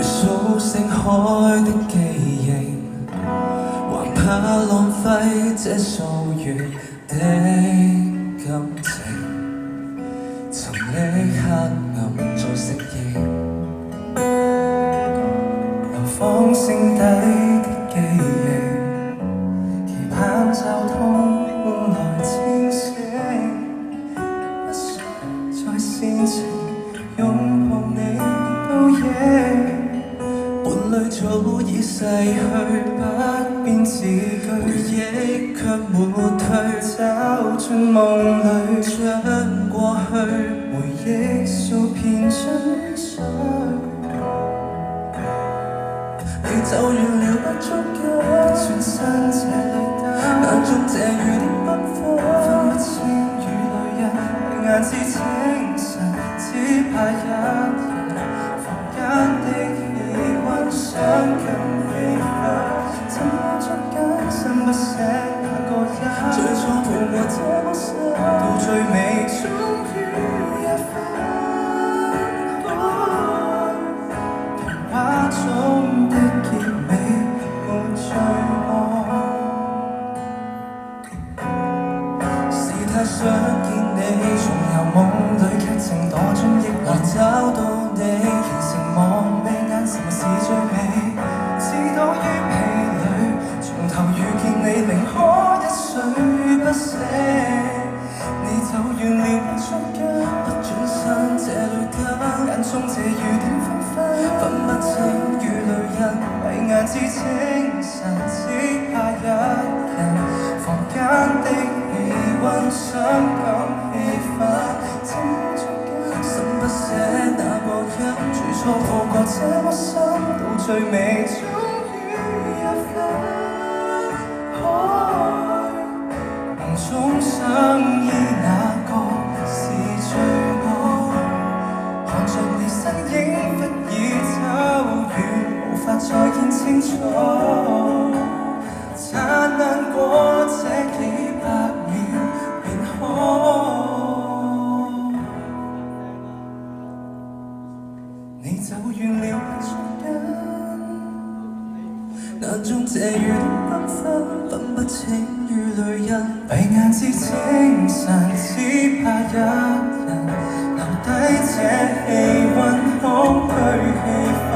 數星海的記憶，還怕浪費這數月的感情，沉溺黑暗再適應，流放聲底的記憶，期盼找通來清醒，不想再煽情擁抱你都贏。伴侶早已逝去，不變字句，回憶卻沒退，找進夢裏，將過去回憶數遍追想。你走遠了不足夠，轉身這裏等，眼中這雨點繽紛，分不清雨淚人，閉眼至清晨，只怕一人，房間的想更飛快，怎麼捉緊心不捨那個人？最初陪我這麼深，到最尾終於一分開。童話中的結尾沒罪惡，是太想見你，重遊夢裏劇情躲進憶來找到你，形成夢寐眼神是最美，至倒於疲累，從頭遇見你寧可一睡不醒。你走遠了不捉緊，不轉身這裏等，眼中這雨點紛紛，分不清雨淚人，閉眼至清晨，只怕一人，房間的氣溫傷感氣氛，怎麼捉緊心不捨那個人？最初抱過這麼深，到最尾終於一分開。夢中相依那個是最愛，看着你身影忽已走遠，無法再見清楚，燦爛過這幾百秒便可。你走遠了不捉緊，眼中這雨點繽紛，分不清雨淚人，閉眼至清晨，只怕一人留低這氣溫空虛氣氛。